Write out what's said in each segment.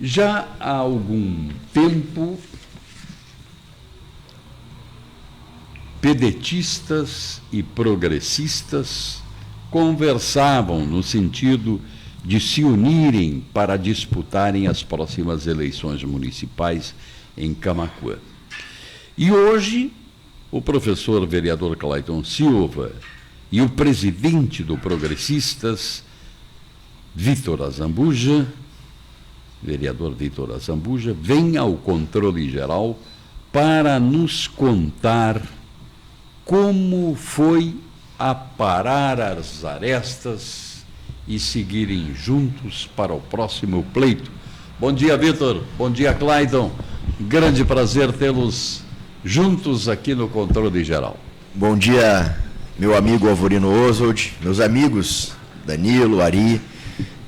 Já há algum tempo, pedetistas e progressistas conversavam no sentido de se unirem para disputarem as próximas eleições municipais em Camaquã. E hoje, o professor vereador Clayton Silva e o presidente do Progressistas, Vitor Azambuja, vereador Vitor Azambuja, vem ao controle geral para nos contar como foi aparar as arestas e seguirem juntos para o próximo pleito. Bom dia, Vitor. Bom dia, Clayton. Grande prazer tê-los juntos aqui no controle geral. Bom dia, meu amigo Alvorino Oswald, meus amigos Danilo, Ari,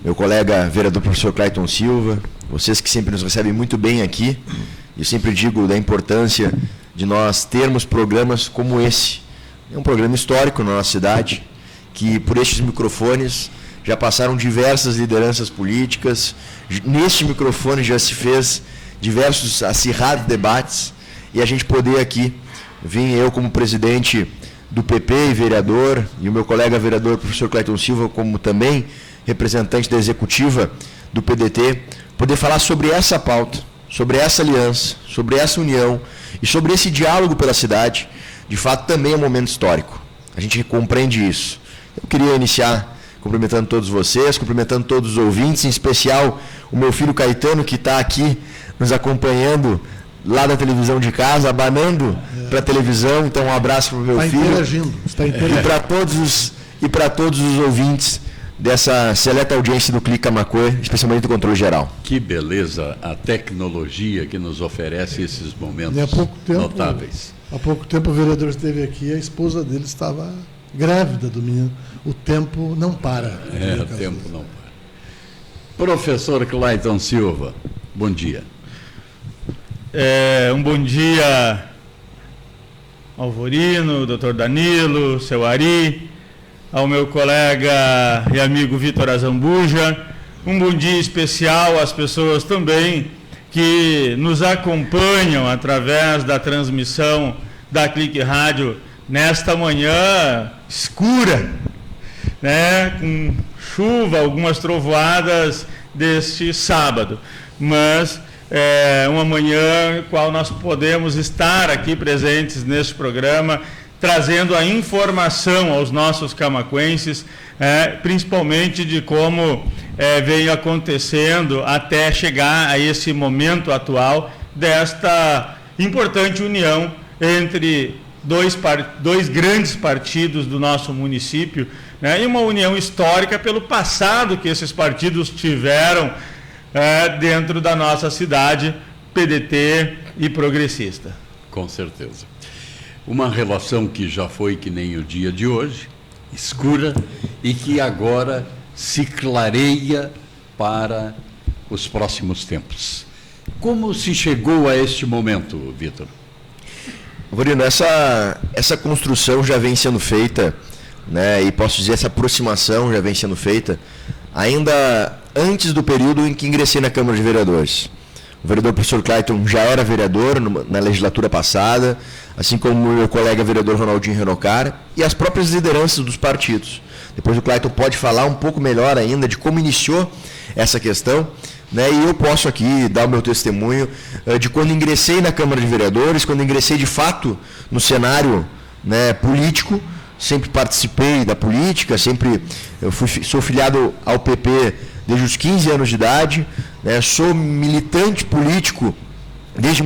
meu colega vereador professor Clayton Silva, vocês que sempre nos recebem muito bem aqui. Eu sempre digo da importância de nós termos programas como esse. É um programa histórico na nossa cidade, que por estes microfones já passaram diversas lideranças políticas. Neste microfone já se fez diversos acirrados debates, e a gente poder aqui, vim eu como presidente do PP e vereador, e o meu colega vereador professor Clayton Silva como também representante da executiva do PDT, poder falar sobre essa pauta, sobre essa aliança, sobre essa união e sobre esse diálogo pela cidade. De fato, também é um momento histórico. A gente compreende isso. Eu queria iniciar cumprimentando todos vocês, cumprimentando todos os ouvintes, em especial o meu filho Caetano, que está aqui nos acompanhando lá da televisão de casa, abanando para a televisão. Então, um abraço para o meu filho. Está interagindo. E para todos os ouvintes dessa seleta audiência do Clique Camaquã, especialmente do controle geral. Que beleza a tecnologia que nos oferece esses momentos notáveis. Há pouco tempo o vereador esteve aqui e a esposa dele estava grávida do menino. O tempo não para. O tempo não para. Professor Clayton Silva, bom dia. Um bom dia, Alvorino, doutor Danilo, seu Ari, ao meu colega e amigo Vitor Azambuja. Um bom dia especial às pessoas também que nos acompanham através da transmissão da Clique Rádio nesta manhã escura, né, com chuva, algumas trovoadas deste sábado, mas uma manhã em qual nós podemos estar aqui presentes neste programa, trazendo a informação aos nossos camaquenses, principalmente de como vem acontecendo até chegar a esse momento atual desta importante união entre dois grandes partidos do nosso município, né, e uma união histórica pelo passado que esses partidos tiveram dentro da nossa cidade, PDT e progressista. Com certeza. Uma relação que já foi que nem o dia de hoje, escura, e que agora se clareia para os próximos tempos. Como se chegou a este momento, Vitor? Alvorino, essa construção já vem sendo feita, né, e posso dizer, essa aproximação já vem sendo feita ainda antes do período em que ingressei na Câmara de Vereadores. O vereador professor Clayton já era vereador na legislatura passada, assim como o meu colega vereador Ronaldinho Renocar e as próprias lideranças dos partidos. Depois o Clayton pode falar um pouco melhor ainda de como iniciou essa questão, né, e eu posso aqui dar o meu testemunho de quando ingressei na Câmara de Vereadores, quando ingressei de fato no cenário, né, político. Sempre participei da política, sou filiado ao PP desde os 15 anos de idade, né, sou militante político desde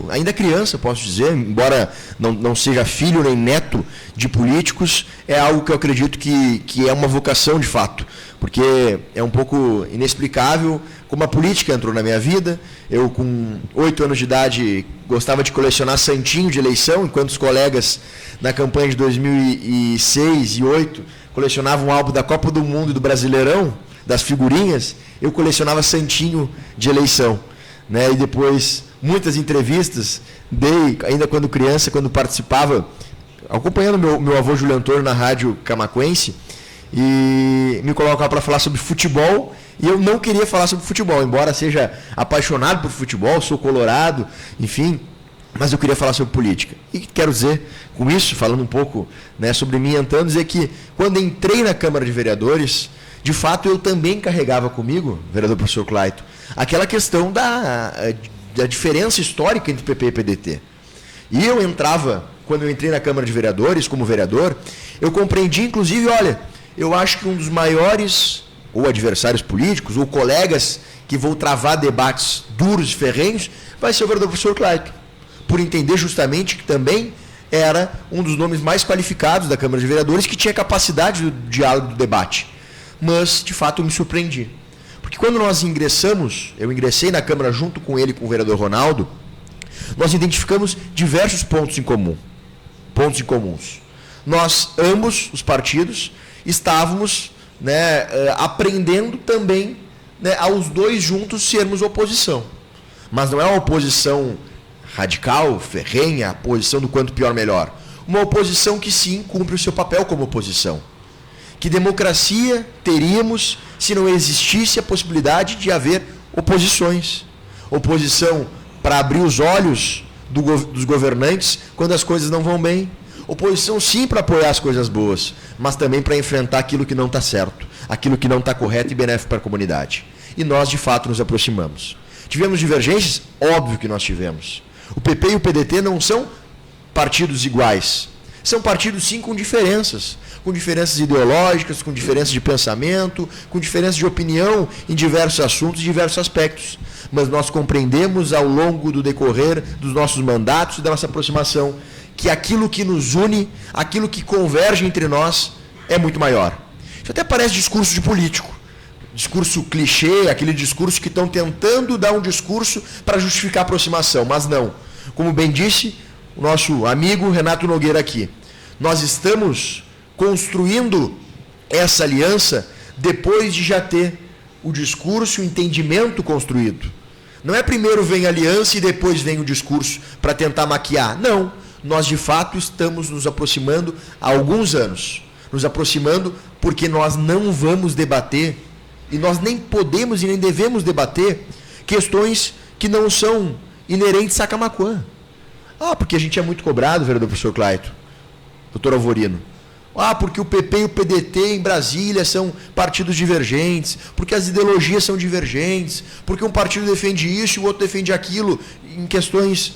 ainda criança, posso dizer, embora não seja filho nem neto de políticos, é algo que eu acredito que é uma vocação de fato, porque é um pouco inexplicável como a política entrou na minha vida. Eu, com 8 anos de idade, gostava de colecionar santinho de eleição, enquanto os colegas na campanha de 2006 e 2008 colecionavam um álbum da Copa do Mundo e do Brasileirão, das figurinhas, eu colecionava santinho de eleição, né? E depois, muitas entrevistas, dei, ainda quando criança, quando participava, acompanhando meu avô Júlio Antônio na rádio camaquense, e me colocava para falar sobre futebol, E eu não queria falar sobre futebol, embora seja apaixonado por futebol, sou colorado, enfim, mas eu queria falar sobre política. E quero dizer, com isso, falando um pouco, né, sobre mim, entrando, dizer que quando entrei na Câmara de Vereadores, de fato eu também carregava comigo, vereador professor Clayton, aquela questão da diferença histórica entre PP e PDT. E eu entrava, quando eu entrei na Câmara de Vereadores, como vereador, eu compreendi, inclusive, olha, eu acho que um dos maiores, ou adversários políticos, ou colegas que vão travar debates duros e ferrenhos, vai ser o vereador professor Clayton, por entender justamente que também era um dos nomes mais qualificados da Câmara de Vereadores, que tinha capacidade do diálogo, do debate. Mas, de fato, eu me surpreendi. Porque quando nós eu ingressei na Câmara junto com ele, com o vereador Ronaldo, nós identificamos diversos pontos em comum. Pontos em comuns. Nós, ambos, os partidos, estávamos, né, aprendendo também, né, aos dois juntos sermos oposição. Mas não é uma oposição radical, ferrenha, a posição do quanto pior melhor. Uma oposição que sim cumpre o seu papel como oposição. Que democracia teríamos se não existisse a possibilidade de haver oposições. Oposição para abrir os olhos dos governantes quando as coisas não vão bem. Oposição sim para apoiar as coisas boas, mas também para enfrentar aquilo que não está certo, aquilo que não está correto e benéfico para a comunidade. E nós, de fato, nos aproximamos. Tivemos divergências? Óbvio que nós tivemos. O PP e o PDT não são partidos iguais. São partidos, sim, com diferenças ideológicas, com diferenças de pensamento, com diferenças de opinião em diversos assuntos e diversos aspectos. Mas nós compreendemos ao longo do decorrer dos nossos mandatos e da nossa aproximação que aquilo que nos une, aquilo que converge entre nós é muito maior. Isso até parece discurso de político. Discurso clichê, aquele discurso que estão tentando dar um discurso para justificar a aproximação, mas não. Como bem disse o nosso amigo Renato Nogueira aqui, nós estamos construindo essa aliança depois de já ter o discurso e o entendimento construído. Não é primeiro vem a aliança e depois vem o discurso para tentar maquiar. Não, nós de fato estamos nos aproximando há alguns anos. Nos aproximando porque nós não vamos debater, e nós nem podemos e nem devemos debater questões que não são inerentes a Camaquã. Porque a gente é muito cobrado, vereador professor Clayton, doutor Alvorino. Porque o PP e o PDT em Brasília são partidos divergentes, porque as ideologias são divergentes, porque um partido defende isso e o outro defende aquilo em questões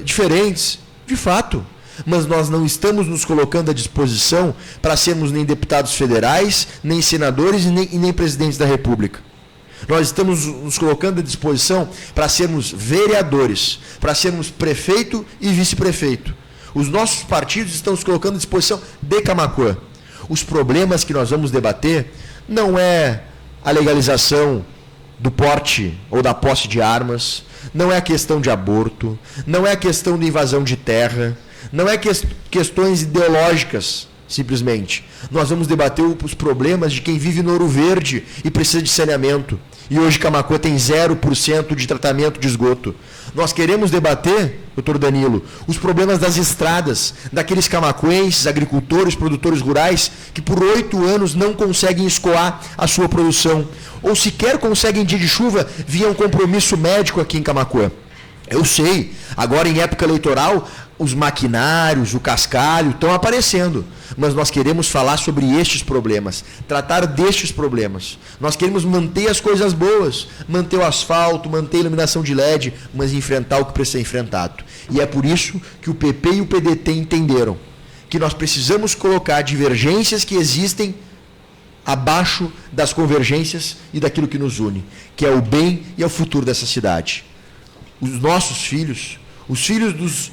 diferentes. De fato. Mas nós não estamos nos colocando à disposição para sermos nem deputados federais, nem senadores e nem presidentes da República. Nós estamos nos colocando à disposição para sermos vereadores, para sermos prefeito e vice-prefeito. Os nossos partidos estão se colocando à disposição de Camaquã. Os problemas que nós vamos debater não é a legalização do porte ou da posse de armas, não é a questão de aborto, não é a questão de invasão de terra, não é questões ideológicas, simplesmente. Nós vamos debater os problemas de quem vive no Ouro Verde e precisa de saneamento. E hoje Camaquã tem 0% de tratamento de esgoto. Nós queremos debater, doutor Danilo, os problemas das estradas, daqueles camaquenses, agricultores, produtores rurais, que por 8 anos não conseguem escoar a sua produção, ou sequer conseguem, em dia de chuva, via um compromisso médico aqui em Camaquã. Eu sei, agora em época eleitoral, os maquinários, o cascalho estão aparecendo, mas nós queremos falar sobre estes problemas, tratar destes problemas. Nós queremos manter as coisas boas, manter o asfalto, manter a iluminação de LED, mas enfrentar o que precisa ser enfrentado. E é por isso que o PP e o PDT entenderam que nós precisamos colocar divergências que existem abaixo das convergências e daquilo que nos une, que é o bem e o futuro dessa cidade. Os nossos filhos, os filhos dos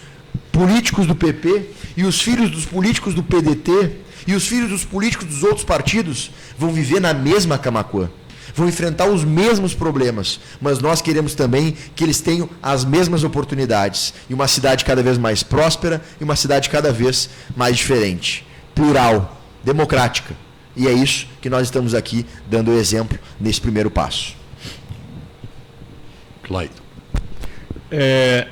políticos do PP e os filhos dos políticos do PDT e os filhos dos políticos dos outros partidos vão viver na mesma Camaquã, vão enfrentar os mesmos problemas, mas nós queremos também que eles tenham as mesmas oportunidades e uma cidade cada vez mais próspera e uma cidade cada vez mais diferente, plural, democrática. E é isso que nós estamos aqui dando o exemplo nesse primeiro passo. Clayton.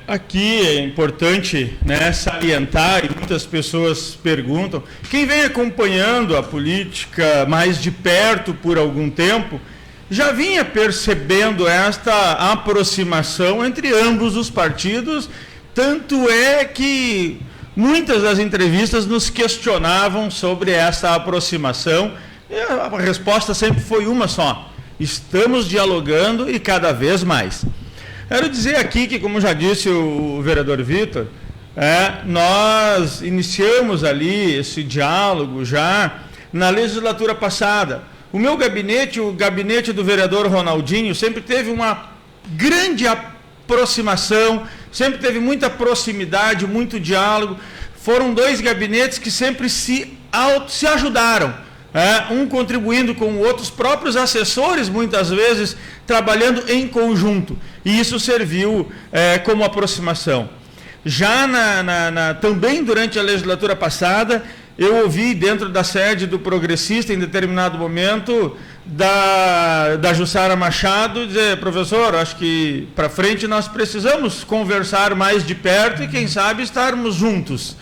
Aqui é importante, né, salientar, e muitas pessoas perguntam, quem vem acompanhando a política mais de perto por algum tempo, já vinha percebendo esta aproximação entre ambos os partidos, tanto é que muitas das entrevistas nos questionavam sobre essa aproximação, e a resposta sempre foi uma só: estamos dialogando e cada vez mais. Quero dizer aqui que, como já disse o vereador Vitor, nós iniciamos ali esse diálogo já na legislatura passada. O meu gabinete, o gabinete do vereador Ronaldinho, sempre teve uma grande aproximação, sempre teve muita proximidade, muito diálogo. Foram 2 gabinetes que sempre se ajudaram, um contribuindo com o outro, os próprios assessores, muitas vezes, trabalhando em conjunto. E isso serviu como aproximação. Já também durante a legislatura passada, eu ouvi dentro da sede do Progressista, em determinado momento, da Jussara Machado, dizer: professor, acho que para frente nós precisamos conversar mais de perto e, quem sabe, estarmos juntos.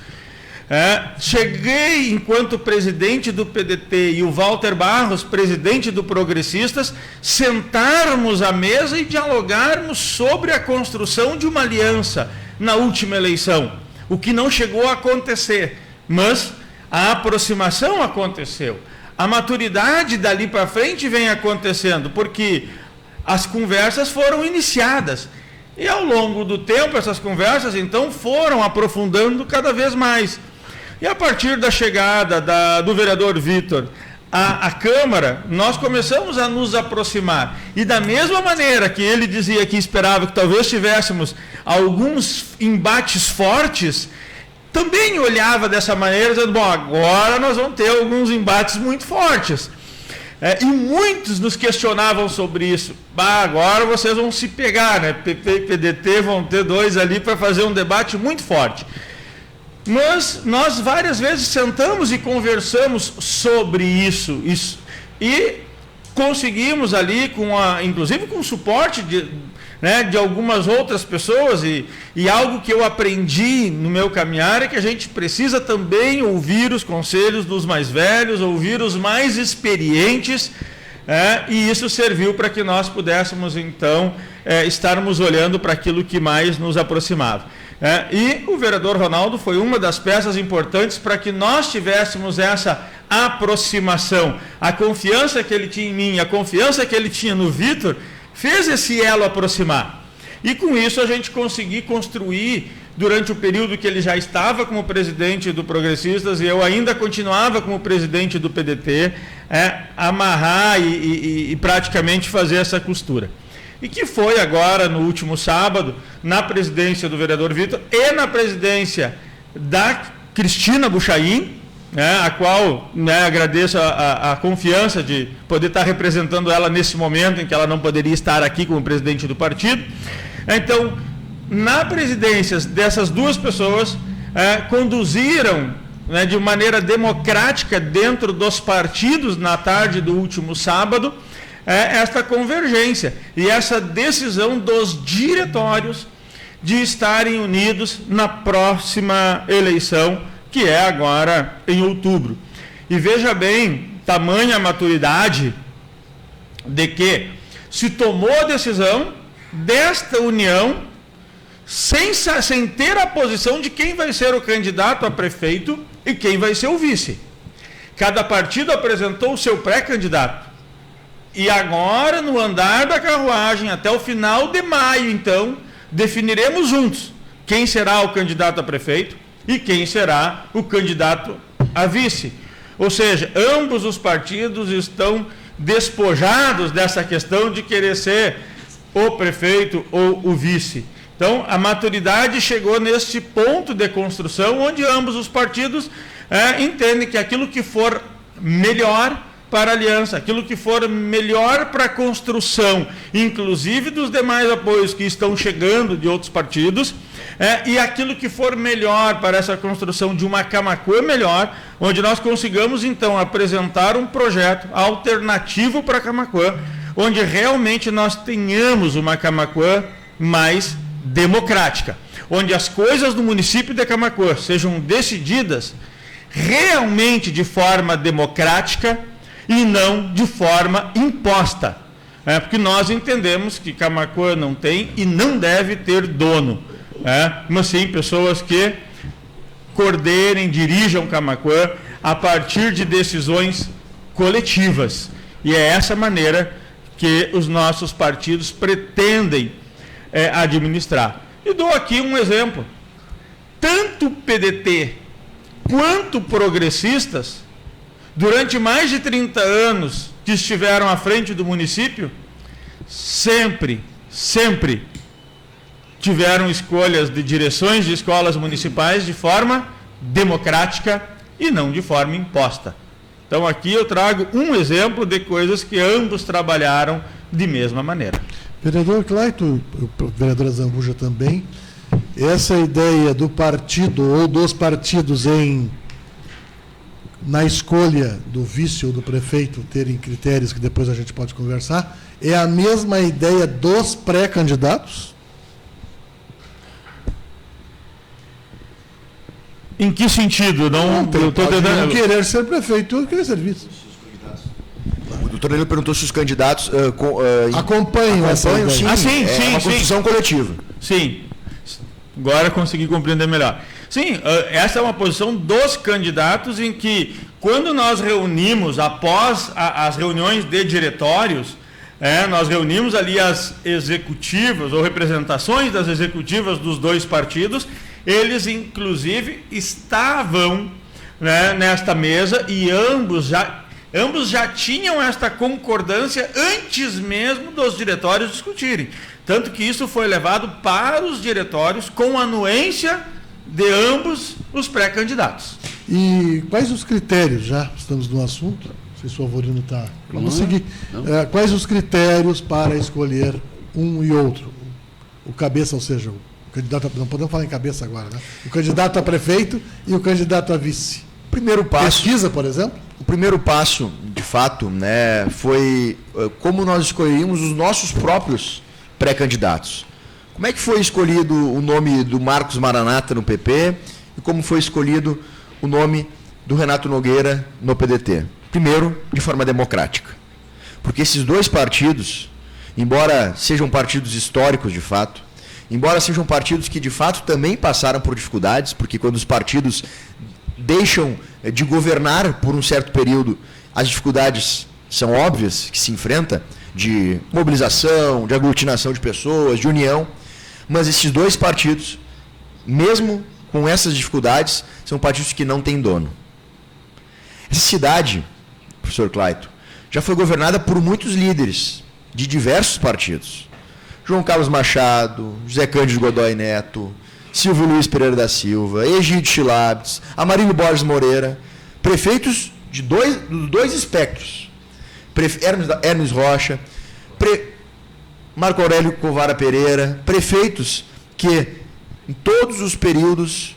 Cheguei, enquanto presidente do PDT, e o Walter Barros, presidente do Progressistas, sentarmos à mesa e dialogarmos sobre a construção de uma aliança na última eleição, o que não chegou a acontecer, mas a aproximação aconteceu. A maturidade dali para frente vem acontecendo, porque as conversas foram iniciadas. E ao longo do tempo, essas conversas, então, foram aprofundando cada vez mais. E a partir da chegada do vereador Vitor à Câmara, nós começamos a nos aproximar. E da mesma maneira que ele dizia que esperava que talvez tivéssemos alguns embates fortes, também olhava dessa maneira, dizendo: bom, agora nós vamos ter alguns embates muito fortes. E muitos nos questionavam sobre isso. Agora vocês vão se pegar, né? PP e PDT vão ter 2 ali para fazer um debate muito forte. Mas nós várias vezes sentamos e conversamos sobre isso. E conseguimos ali, inclusive com o suporte de algumas outras pessoas, e algo que eu aprendi no meu caminhar é que a gente precisa também ouvir os conselhos dos mais velhos, ouvir os mais experientes, e isso serviu para que nós pudéssemos, então, estarmos olhando para aquilo que mais nos aproximava. E o vereador Ronaldo foi uma das peças importantes para que nós tivéssemos essa aproximação. A confiança que ele tinha em mim, a confiança que ele tinha no Vitor, fez esse elo aproximar. E com isso a gente conseguiu construir, durante o período que ele já estava como presidente do Progressistas e eu ainda continuava como presidente do PDT, amarrar e praticamente fazer essa costura. E que foi agora, no último sábado, na presidência do vereador Vitor e na presidência da Cristina Buchaim, a qual agradeço a confiança de poder estar representando ela nesse momento em que ela não poderia estar aqui como presidente do partido. Então, na presidência dessas 2 pessoas, conduziram de maneira democrática dentro dos partidos, na tarde do último sábado, esta convergência e essa decisão dos diretórios de estarem unidos na próxima eleição, que é agora em outubro. E veja bem, tamanha maturidade de que se tomou a decisão desta união sem ter a posição de quem vai ser o candidato a prefeito e quem vai ser o vice. Cada partido apresentou o seu pré-candidato. E agora, no andar da carruagem, até o final de maio, então, definiremos juntos quem será o candidato a prefeito e quem será o candidato a vice. Ou seja, ambos os partidos estão despojados dessa questão de querer ser o prefeito ou o vice. Então, a maturidade chegou neste ponto de construção, onde ambos os partidos entendem que aquilo que for melhor para a aliança, aquilo que for melhor para a construção, inclusive dos demais apoios que estão chegando de outros partidos, e aquilo que for melhor para essa construção de uma Camaquã melhor, onde nós consigamos, então, apresentar um projeto alternativo para a Camaquã, onde realmente nós tenhamos uma Camaquã mais democrática, onde as coisas do município de Camaquã sejam decididas realmente de forma democrática e não de forma imposta. porque nós entendemos que Camaquã não tem e não deve ter dono, mas sim pessoas que coordenem, dirijam Camaquã a partir de decisões coletivas. E é essa maneira que os nossos partidos pretendem administrar. E dou aqui um exemplo. Tanto PDT quanto progressistas, durante mais de 30 anos que estiveram à frente do município, sempre tiveram escolhas de direções de escolas municipais de forma democrática e não de forma imposta. Então aqui eu trago um exemplo de coisas que ambos trabalharam de mesma maneira. Vereador Clayton, vereadora Zambuja também, essa ideia do partido ou dos partidos na escolha do vice ou do prefeito terem critérios que depois a gente pode conversar, é a mesma ideia dos pré-candidatos? Em que sentido? Eu estou tentando... Um querer ser prefeito e outro querer ser vice. O doutor Danilo perguntou se os candidatos acompanham essa ideia. Sim, sim, uma construção coletiva. Sim, agora consegui compreender melhor. Sim, essa é uma posição dos candidatos em que, quando nós reunimos, após as reuniões de diretórios, nós reunimos ali as executivas ou representações das executivas dos dois partidos. Eles, inclusive, estavam nesta mesa e ambos já tinham esta concordância antes mesmo dos diretórios discutirem. Tanto que isso foi levado para os diretórios com anuência de ambos os pré-candidatos. E quais os critérios, já estamos no assunto, não sei se o Alvorino está... Vamos seguir. Quais os critérios para escolher um e outro? O cabeça, ou seja... candidato, não podemos falar em cabeça agora, né? O candidato a prefeito e o candidato a vice. Primeiro passo. Pesquisa, por exemplo? O primeiro passo, de fato, foi como nós escolhemos os nossos próprios pré-candidatos. Como é que foi escolhido o nome do Marcos Maranata no PP e como foi escolhido o nome do Renato Nogueira no PDT? Primeiro, de forma democrática. Porque esses dois partidos, embora sejam partidos históricos de fato, embora sejam partidos que de fato também passaram por dificuldades, porque quando os partidos deixam de governar por um certo período, as dificuldades são óbvias que se enfrenta, de mobilização, de aglutinação de pessoas, de união, mas esses dois partidos, mesmo com essas dificuldades, são partidos que não têm dono. Essa cidade, professor Clayton, já foi governada por muitos líderes de diversos partidos. João Carlos Machado, José Cândido Godoy Neto, Silvio Luiz Pereira da Silva, Egídio Chilabes, Amarílio Borges Moreira, prefeitos de dois espectros. Hermes Rocha, Marco Aurélio Covara Pereira, prefeitos que, em todos os períodos,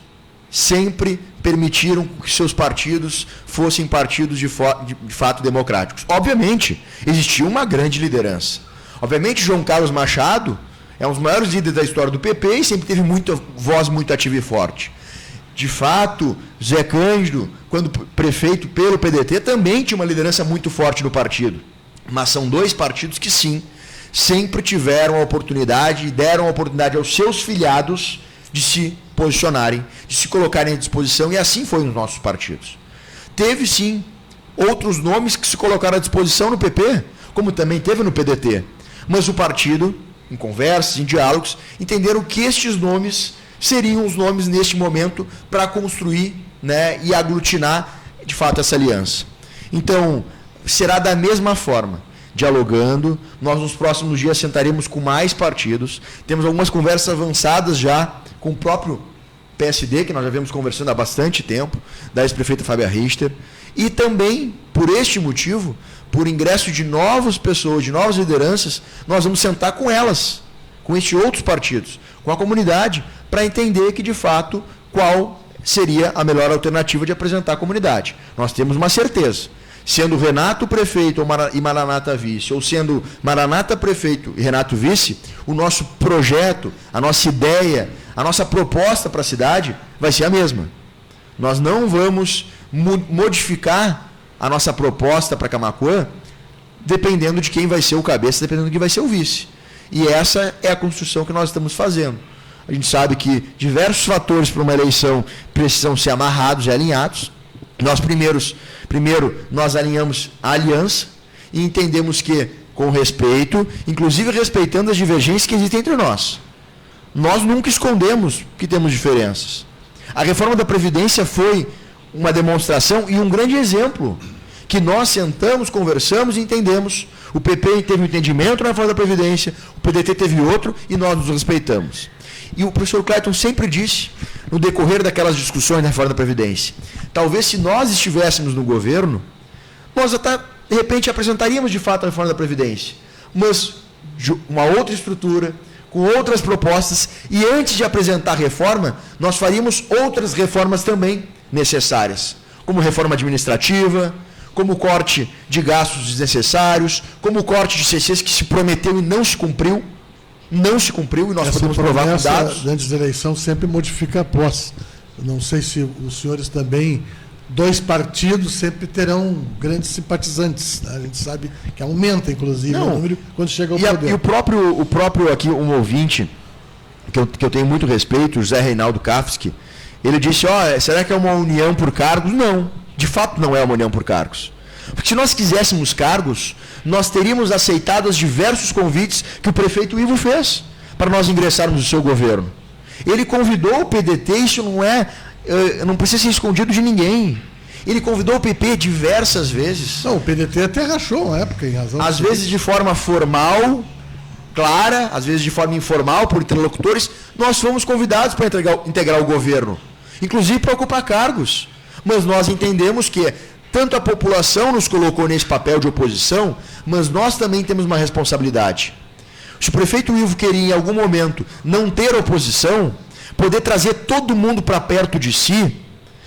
sempre permitiram que seus partidos fossem partidos de fato democráticos. Obviamente, existia uma grande liderança. Obviamente, João Carlos Machado é um dos maiores líderes da história do PP e sempre teve muita voz muito ativa e forte. De fato, Zé Cândido, quando prefeito pelo PDT, também tinha uma liderança muito forte no partido. Mas são dois partidos que, sim, sempre tiveram a oportunidade e deram a oportunidade aos seus filiados de se posicionarem, de se colocarem à disposição, e assim foi nos nossos partidos. Teve, sim, outros nomes que se colocaram à disposição no PP, como também teve no PDT. Mas o partido, em conversas, em diálogos, entenderam que estes nomes seriam os nomes neste momento para construir, e aglutinar de fato essa aliança. Então, será da mesma forma, dialogando. Nós nos próximos dias sentaremos com mais partidos, temos algumas conversas avançadas já com o próprio PSD, que nós já vemos conversando há bastante tempo, da ex-prefeita Fábia Richter, e também, por este motivo, por ingresso de novas pessoas, de novas lideranças, nós vamos sentar com elas, com estes outros partidos, com a comunidade, para entender que, de fato, qual seria a melhor alternativa de apresentar a comunidade. Nós temos uma certeza, sendo Renato prefeito e Maranata vice, ou sendo Maranata prefeito e Renato vice, o nosso projeto, a nossa ideia, a nossa proposta para a cidade vai ser a mesma. Nós não vamos modificar a nossa proposta para Camaquã dependendo de quem vai ser o cabeça, dependendo de quem vai ser o vice. E essa é a construção que nós estamos fazendo. A gente sabe que diversos fatores para uma eleição precisam ser amarrados e alinhados. Nós primeiro nós alinhamos a aliança e entendemos que, com respeito, inclusive respeitando as divergências que existem entre nós, nós nunca escondemos que temos diferenças. A reforma da Previdência foi uma demonstração e um grande exemplo, que nós sentamos, conversamos e entendemos. O PP teve um entendimento na reforma da Previdência, o PDT teve outro e nós nos respeitamos. E o professor Clayton sempre disse, no decorrer daquelas discussões na reforma da Previdência, talvez se nós estivéssemos no governo, nós até, de repente, apresentaríamos de fato a reforma da Previdência, mas de uma outra estrutura, com outras propostas, e antes de apresentar a reforma, nós faríamos outras reformas também necessárias, como reforma administrativa, como corte de gastos desnecessários, como corte de CCs que se prometeu e não se cumpriu, e nós podemos provar com dados. Antes da eleição sempre modifica a posse. Eu não sei se os senhores também, dois partidos sempre terão grandes simpatizantes, né? A gente sabe que aumenta, inclusive, o número quando chega ao poder. E o próprio aqui, um ouvinte, que eu tenho muito respeito, o José Reinaldo Kafsky, ele disse, será que é uma união por cargos? Não, de fato não é uma união por cargos. Porque se nós quiséssemos cargos, nós teríamos aceitado os diversos convites que o prefeito Ivo fez para nós ingressarmos no seu governo. Ele convidou o PDT, isso não precisa ser escondido de ninguém. Ele convidou o PP diversas vezes. Não, o PDT até rachou uma época, em razão. Às vezes de forma formal, clara, às vezes de forma informal, por interlocutores. Nós fomos convidados para integrar o governo, inclusive para ocupar cargos. Mas nós entendemos que tanto a população nos colocou nesse papel de oposição, mas nós também temos uma responsabilidade. Se o prefeito Ivo queria, em algum momento, não ter oposição, poder trazer todo mundo para perto de si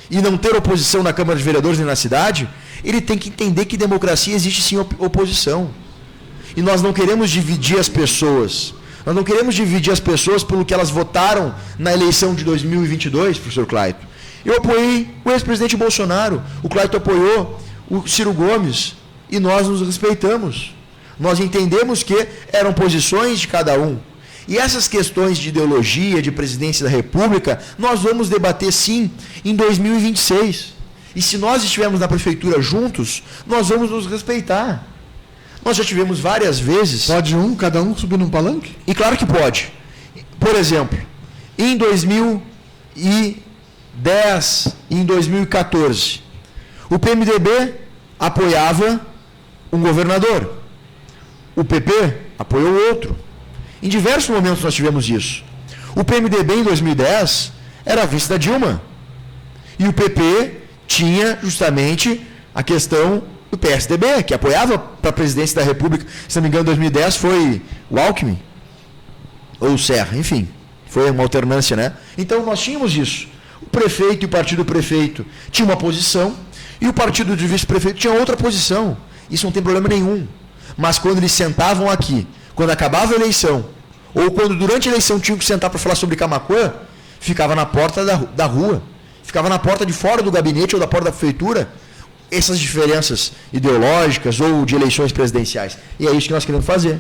e não ter oposição na Câmara de Vereadores nem na cidade, ele tem que entender que democracia existe sim oposição. E nós não queremos dividir as pessoas. Nós não queremos dividir as pessoas pelo que elas votaram na eleição de 2022, professor Clayton. Eu apoiei o ex-presidente Bolsonaro, o Clayton apoiou o Ciro Gomes, e nós nos respeitamos. Nós entendemos que eram posições de cada um. E essas questões de ideologia, de presidência da República, nós vamos debater sim em 2026. E se nós estivermos na prefeitura juntos, nós vamos nos respeitar. Nós já tivemos várias vezes... Pode cada um subir num palanque? E claro que pode. Por exemplo, em 2010 e em 2014, o PMDB apoiava um governador. O PP apoiou outro. Em diversos momentos nós tivemos isso. O PMDB em 2010 era vice da Dilma. E o PP tinha justamente a questão do PSDB, que apoiava para a presidência da República. Se não me engano, em 2010 foi o Alckmin ou o Serra, enfim. Foi uma alternância, né? Então nós tínhamos isso. O prefeito e o partido prefeito tinham uma posição e o partido de vice-prefeito tinha outra posição. Isso não tem problema nenhum. Mas quando eles sentavam aqui, quando acabava a eleição, ou quando durante a eleição tinham que sentar para falar sobre Camaquã, ficava na porta da rua, ficava na porta de fora do gabinete ou da porta da prefeitura, essas diferenças ideológicas ou de eleições presidenciais. E é isso que nós queremos fazer.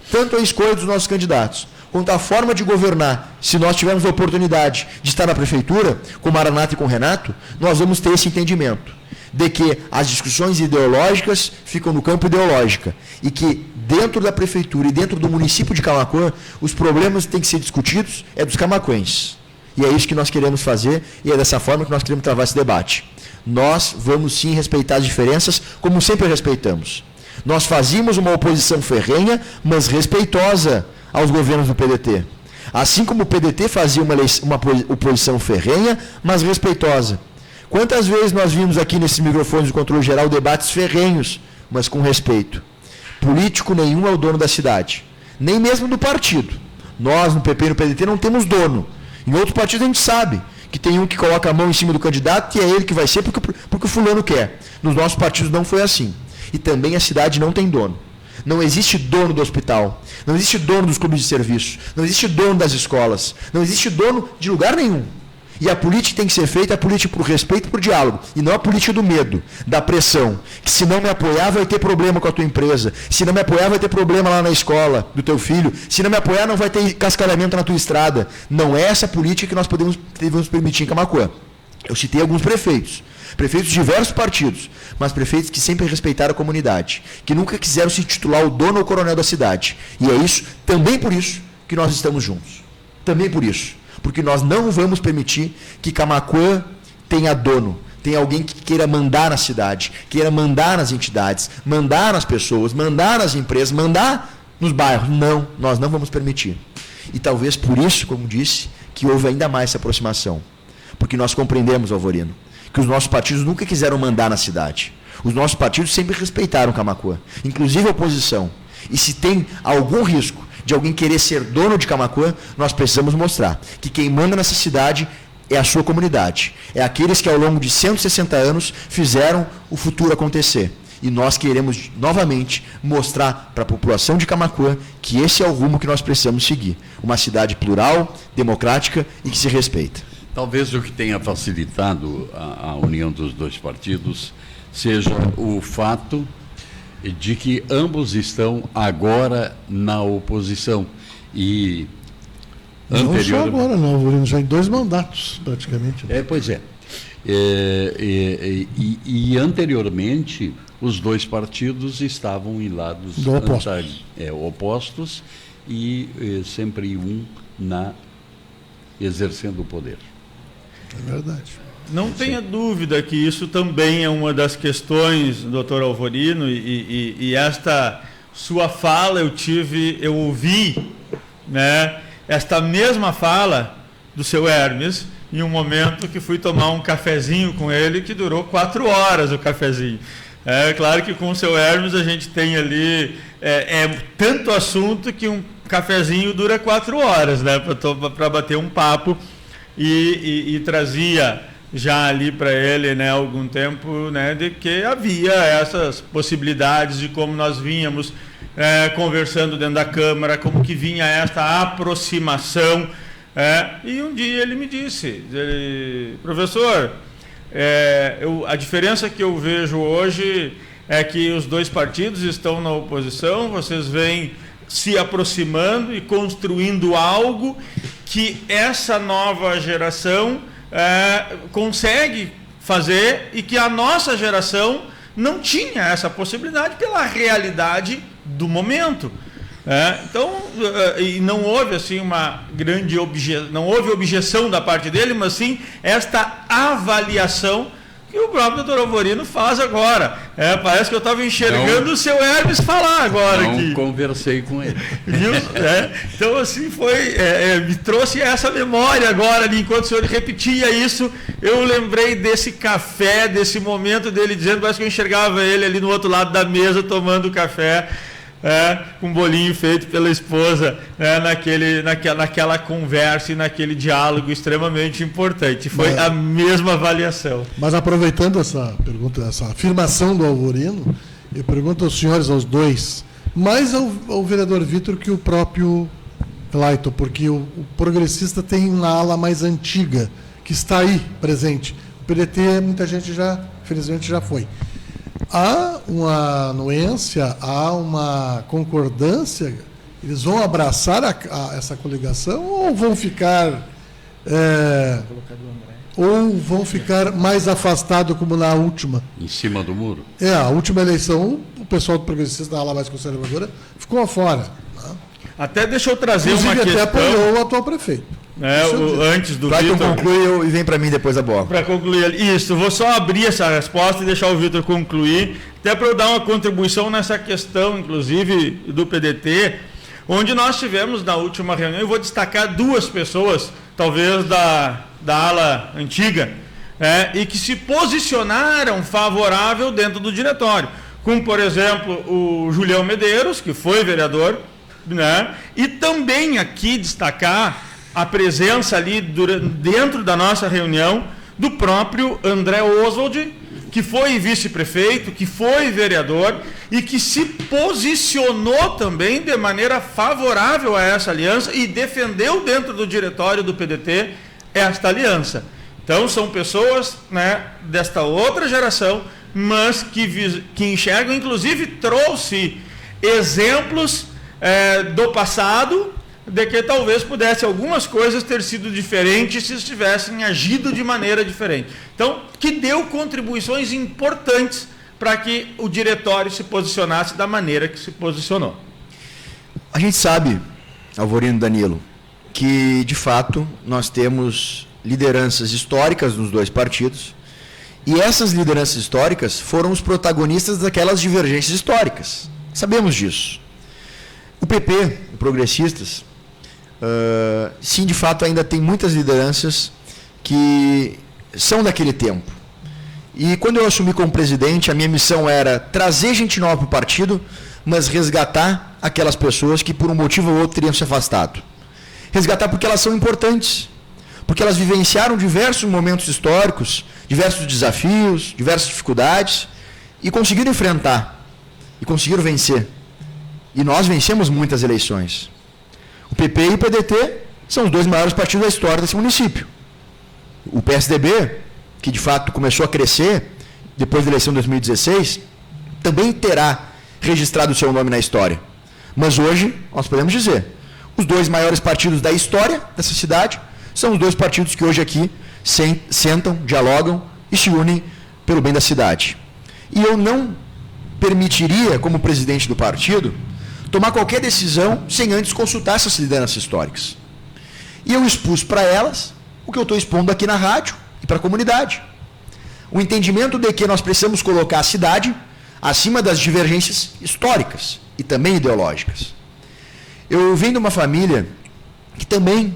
Tanto a escolha dos nossos candidatos, quanto a forma de governar, se nós tivermos a oportunidade de estar na prefeitura, com o Maranata e com o Renato, nós vamos ter esse entendimento de que as discussões ideológicas ficam no campo ideológico e que dentro da prefeitura e dentro do município de Camaquã, os problemas que têm que ser discutidos é dos camaquenses. E é isso que nós queremos fazer e é dessa forma que nós queremos travar esse debate. Nós vamos sim respeitar as diferenças, como sempre respeitamos. Nós fazíamos uma oposição ferrenha, mas respeitosa aos governos do PDT. Assim como o PDT fazia uma oposição ferrenha, mas respeitosa. Quantas vezes nós vimos aqui nesses microfones do controle geral debates ferrenhos, mas com respeito? Político nenhum é o dono da cidade, nem mesmo do partido. Nós, no PP e no PDT, não temos dono. Em outros partidos a gente sabe que tem um que coloca a mão em cima do candidato e é ele que vai ser porque o fulano quer. Nos nossos partidos não foi assim. E também a cidade não tem dono. Não existe dono do hospital, não existe dono dos clubes de serviço, não existe dono das escolas, não existe dono de lugar nenhum. E a política tem que ser feita, a política por respeito e por diálogo. E não a política do medo, da pressão. Que se não me apoiar, vai ter problema com a tua empresa. Se não me apoiar, vai ter problema lá na escola do teu filho. Se não me apoiar, não vai ter cascalhamento na tua estrada. Não é essa política que nós devemos permitir em Camaquã. Eu citei alguns prefeitos de diversos partidos, mas prefeitos que sempre respeitaram a comunidade, que nunca quiseram se titular o dono ou coronel da cidade. E é isso, também por isso, que nós estamos juntos. Também por isso. Porque nós não vamos permitir que Camaquã tenha dono, tenha alguém que queira mandar na cidade, queira mandar nas entidades, mandar nas pessoas, mandar nas empresas, mandar nos bairros. Não, nós não vamos permitir. E talvez por isso, como disse, que houve ainda mais essa aproximação. Porque nós compreendemos, Alvorino, que os nossos partidos nunca quiseram mandar na cidade. Os nossos partidos sempre respeitaram Camaquã, inclusive a oposição. E se tem algum risco de alguém querer ser dono de Camaquã, nós precisamos mostrar que quem manda nessa cidade é a sua comunidade. É aqueles que ao longo de 160 anos fizeram o futuro acontecer. E nós queremos novamente mostrar para a população de Camaquã que esse é o rumo que nós precisamos seguir. Uma cidade plural, democrática e que se respeita. Talvez o que tenha facilitado a união dos dois partidos seja o fato de que ambos estão agora na oposição. E não só agora, não, Alvorino, já em 2 mandatos, praticamente. Pois é. E anteriormente, os dois partidos estavam em lados opostos e sempre um exercendo o poder. É verdade. Não tenha dúvida que isso também é uma das questões, doutor Alvorino, e esta sua fala eu ouvi, né, esta mesma fala do seu Hermes, em um momento que fui tomar um cafezinho com ele, que durou 4 horas o cafezinho. É claro que com o seu Hermes a gente tem ali tanto assunto que um cafezinho dura 4 horas, né, para bater um papo, e trazia já ali para ele, né, algum tempo, né, de que havia essas possibilidades de como nós vínhamos conversando dentro da Câmara, como que vinha esta aproximação. E um dia ele me disse, professor, a diferença que eu vejo hoje é que os dois partidos estão na oposição, vocês vêm se aproximando e construindo algo que essa nova geração consegue fazer e que a nossa geração não tinha essa possibilidade pela realidade do momento. Então, e não houve assim uma grande não houve objeção da parte dele, mas sim esta avaliação que o próprio doutor Alvorino faz agora. Parece que eu estava enxergando o seu Hermes falar agora aqui. Não conversei com ele. Viu? Então, assim, me trouxe essa memória agora, ali, enquanto o senhor repetia isso, eu lembrei desse café, desse momento dele dizendo, parece que eu enxergava ele ali no outro lado da mesa tomando café, com um bolinho feito pela esposa, naquela conversa e naquele diálogo extremamente importante. Foi a mesma avaliação. Mas aproveitando essa pergunta, essa afirmação do Alvorino, eu pergunto aos senhores, aos dois, mais ao vereador Vitor que o próprio Clayton, porque o progressista tem uma ala mais antiga, que está aí presente. O PDT, muita gente felizmente já foi. Há uma anuência, há uma concordância, eles vão abraçar essa coligação ou vão ficar mais afastados como na última? Em cima do muro? A última eleição, o pessoal do progressista da ala mais conservadora ficou fora. Né? Até deixa eu trazer uma questão. Até apoiou o atual prefeito. Antes do Vitor. Conclui e vem para mim depois a bola. Para concluir, isso, vou só abrir essa resposta e deixar o Vitor concluir, até para eu dar uma contribuição nessa questão, inclusive, do PDT, onde nós tivemos na última reunião, eu vou destacar 2 pessoas, talvez da ala antiga, e que se posicionaram favorável dentro do diretório, como, por exemplo, o Julião Medeiros, que foi vereador, né, e também aqui destacar a presença ali dentro da nossa reunião do próprio André Oswald, que foi vice-prefeito, que foi vereador e que se posicionou também de maneira favorável a essa aliança e defendeu dentro do diretório do PDT esta aliança. Então, são pessoas, né, desta outra geração, mas que enxergam, inclusive trouxe exemplos do passado, de que talvez pudesse algumas coisas ter sido diferentes se tivessem agido de maneira diferente. Então, que deu contribuições importantes para que o diretório se posicionasse da maneira que se posicionou. A gente sabe, Alvorino e Danilo, que de fato nós temos lideranças históricas nos dois partidos, e essas lideranças históricas foram os protagonistas daquelas divergências históricas. Sabemos disso. O PP, o Progressistas, sim, de fato, ainda tem muitas lideranças que são daquele tempo. E quando eu assumi como presidente, a minha missão era trazer gente nova para o partido, mas resgatar aquelas pessoas que por um motivo ou outro teriam se afastado. Resgatar porque elas são importantes, porque elas vivenciaram diversos momentos históricos, diversos desafios, diversas dificuldades, e conseguiram enfrentar, e conseguiram vencer. E nós vencemos muitas eleições. O PP e o PDT são os dois maiores partidos da história desse município. O PSDB, que de fato começou a crescer depois da eleição de 2016, também terá registrado o seu nome na história. Mas hoje, nós podemos dizer, os dois maiores partidos da história dessa cidade são os dois partidos que hoje aqui sentam, dialogam e se unem pelo bem da cidade. E eu não permitiria, como presidente do partido, tomar qualquer decisão sem antes consultar essas lideranças históricas. E eu expus para elas o que eu estou expondo aqui na rádio e para a comunidade. O entendimento de que nós precisamos colocar a cidade acima das divergências históricas e também ideológicas. Eu venho de uma família que também,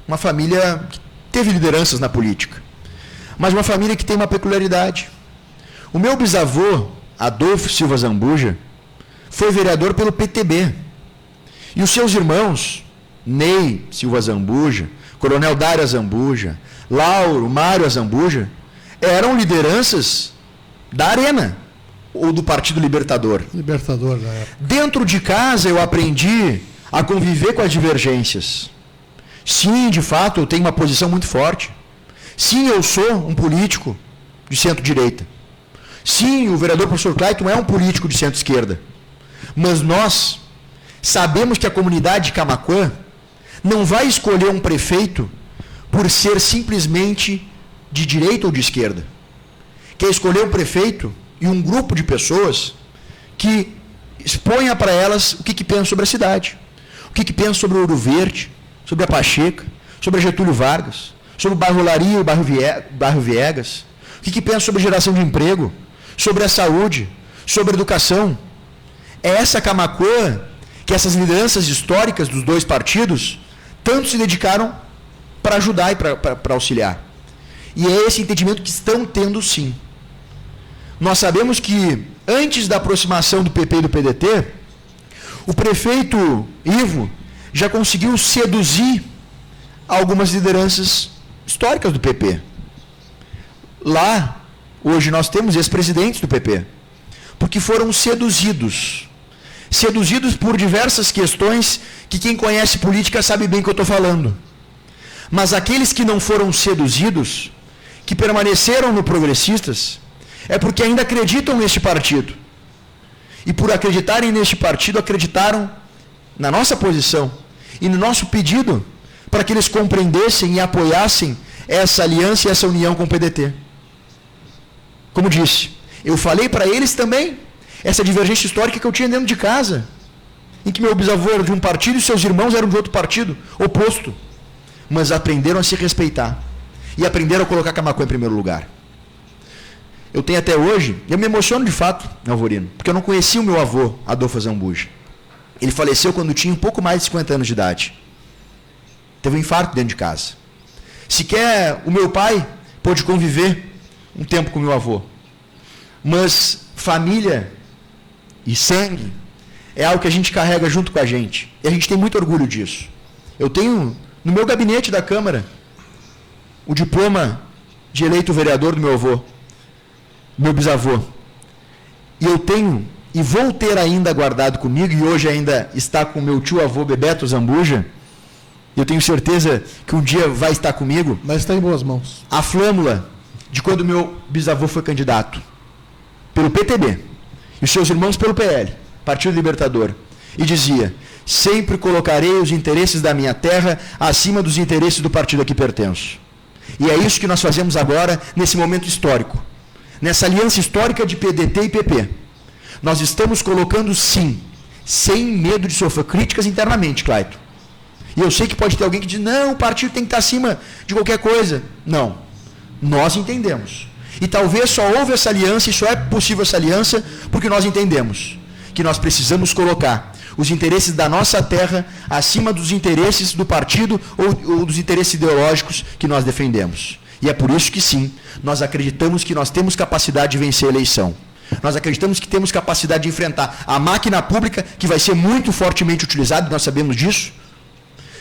uma família que teve lideranças na política, mas uma família que tem uma peculiaridade. O meu bisavô, Adolfo Silva Zambuja, foi vereador pelo PTB. E os seus irmãos, Ney Silva Zambuja, Coronel Dário Zambuja, Lauro, Mário Zambuja, eram lideranças da Arena, ou do Partido Libertador. Libertador, na época. Dentro de casa eu aprendi a conviver com as divergências. Sim, de fato, eu tenho uma posição muito forte. Sim, eu sou um político de centro-direita. Sim, o vereador professor Clayton é um político de centro-esquerda. Mas nós sabemos que a comunidade de Camaquã não vai escolher um prefeito por ser simplesmente de direita ou de esquerda. Quer escolher um prefeito e um grupo de pessoas que exponha para elas o que pensam sobre a cidade, o que pensam sobre o Ouro Verde, sobre a Pacheca, sobre a Getúlio Vargas, sobre o bairro Olaria e o bairro Viegas, o que pensam sobre geração de emprego, sobre a saúde, sobre a educação. É essa Camaquã que essas lideranças históricas dos dois partidos tanto se dedicaram para ajudar e para auxiliar. E é esse entendimento que estão tendo, sim. Nós sabemos que, antes da aproximação do PP e do PDT, o prefeito Ivo já conseguiu seduzir algumas lideranças históricas do PP. Lá, hoje, nós temos ex-presidentes do PP, porque foram seduzidos por diversas questões que quem conhece política sabe bem o que eu estou falando. Mas aqueles que não foram seduzidos, que permaneceram no Progressistas, é porque ainda acreditam neste partido. E por acreditarem neste partido, acreditaram na nossa posição e no nosso pedido para que eles compreendessem e apoiassem essa aliança e essa união com o PDT. Como disse, eu falei para eles também essa divergência histórica que eu tinha dentro de casa, em que meu bisavô era de um partido e seus irmãos eram de outro partido, oposto. Mas aprenderam a se respeitar e aprenderam a colocar Camaquã em primeiro lugar. Eu tenho até hoje, eu me emociono de fato, Alvorino, porque eu não conhecia o meu avô, Adolfo Zambuja. Ele faleceu quando tinha um pouco mais de 50 anos de idade. Teve um infarto dentro de casa. Sequer o meu pai pôde conviver um tempo com o meu avô. Mas família e sangue é algo que a gente carrega junto com a gente. E a gente tem muito orgulho disso. Eu tenho no meu gabinete da Câmara o diploma de eleito vereador do meu avô, meu bisavô. E eu tenho, e vou ter ainda guardado comigo, e hoje ainda está com meu tio-avô Bebeto Zambuja, eu tenho certeza que um dia vai estar comigo, Mas está em boas mãos. a flâmula de quando meu bisavô foi candidato pelo PTB e os seus irmãos pelo PL, Partido Libertador, e dizia: sempre colocarei os interesses da minha terra acima dos interesses do partido a que pertenço. E é isso que nós fazemos agora, nesse momento histórico, nessa aliança histórica de PDT e PP. Nós estamos colocando, sim, sem medo de sofrer críticas internamente, Clayton. E eu sei que pode ter alguém que diz: não, o partido tem que estar acima de qualquer coisa. Não. Nós entendemos. E talvez só houve essa aliança, e só é possível essa aliança, porque nós entendemos que nós precisamos colocar os interesses da nossa terra acima dos interesses do partido ou dos interesses ideológicos que nós defendemos. E é por isso que, sim, nós acreditamos que nós temos capacidade de vencer a eleição. Nós acreditamos que temos capacidade de enfrentar a máquina pública, que vai ser muito fortemente utilizada, nós sabemos disso.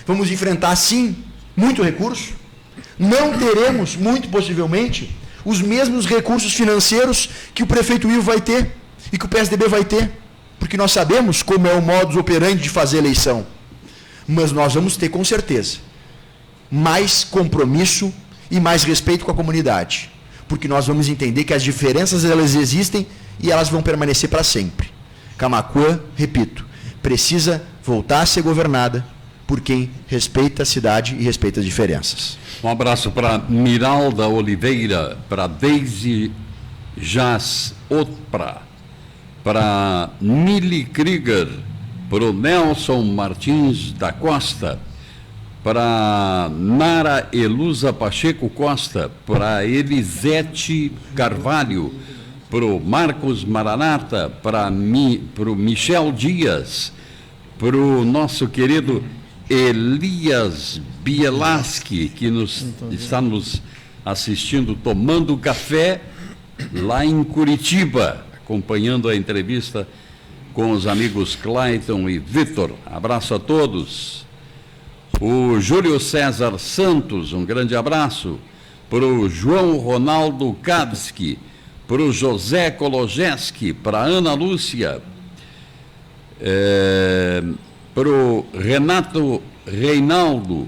Vamos enfrentar, sim, muito recurso. Não teremos, muito possivelmente, os mesmos recursos financeiros que o prefeito Ivo vai ter e que o PSDB vai ter, porque nós sabemos como é o modus operandi de fazer eleição. Mas nós vamos ter, com certeza, mais compromisso e mais respeito com a comunidade, porque nós vamos entender que as diferenças, elas existem e elas vão permanecer para sempre. Camaquã, repito, precisa voltar a ser governada por quem respeita a cidade e respeita as diferenças. Um abraço para Miralda Oliveira, para Deise Jaz Otpra, para Nili Krieger, para o Nelson Martins da Costa, para Nara Elusa Pacheco Costa, para Elisete Carvalho, para o Marcos Maranata, para o Michel Dias, para o nosso querido Elias Bielaski, que está nos assistindo, tomando café lá em Curitiba, acompanhando a entrevista com os amigos Clayton e Vitor. Abraço a todos. O Júlio César Santos, um grande abraço. Para o João Ronaldo Kabski, para o José Kologeski, para a Ana Lúcia, para o Renato Reinaldo,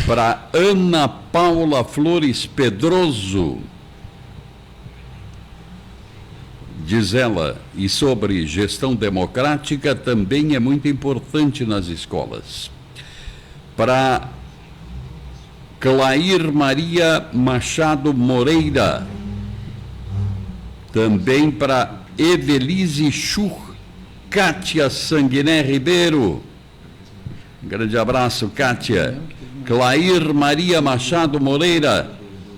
para Ana Paula Flores Pedroso, diz ela, e sobre gestão democrática também é muito importante nas escolas. Para Clair Maria Machado Moreira, também para Evelise Chur, Cátia Sanguiné Ribeiro, um grande abraço, Cátia. Clair Maria Machado Moreira,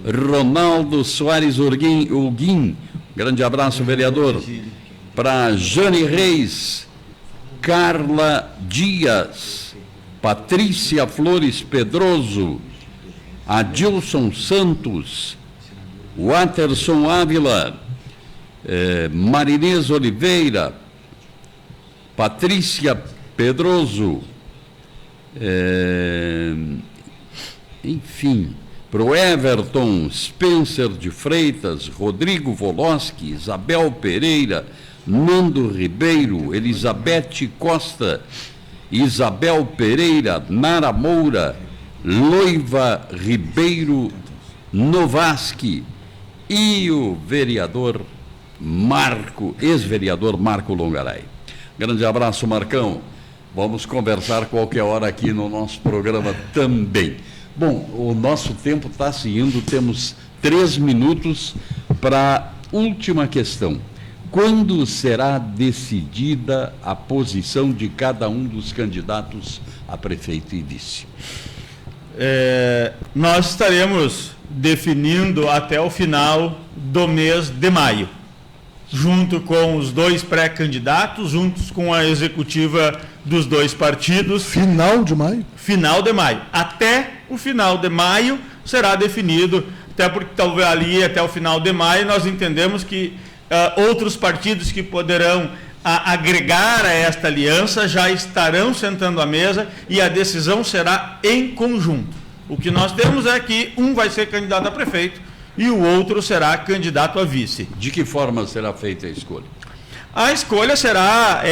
Ronaldo Soares Urguim, grande abraço, vereador. Para Jane Reis, Carla Dias, Patrícia Flores Pedroso, Adilson Santos, Waterson Ávila, Marinês Oliveira, Patrícia Pedroso, enfim, para o Everton Spencer de Freitas, Rodrigo Voloski, Isabel Pereira, Nando Ribeiro, Elizabeth Costa, Isabel Pereira, Nara Moura, Loiva Ribeiro Novaski e o vereador ex-vereador Marco Longaray. Grande abraço, Marcão. Vamos conversar qualquer hora aqui no nosso programa também. Bom, o nosso tempo está se indo, temos 3 minutos para a última questão. Quando será decidida a posição de cada um dos candidatos a prefeito e vice? Nós estaremos definindo até o final do mês de maio, junto com os 2 pré-candidatos, juntos com a executiva dos 2 partidos. Final de maio? Final de maio. Até o final de maio será definido, até porque talvez ali até o final de maio nós entendemos que outros partidos que poderão agregar a esta aliança já estarão sentando à mesa e a decisão será em conjunto. O que nós temos é que um vai ser candidato a prefeito e o outro será candidato a vice. De que forma será feita a escolha? a escolha será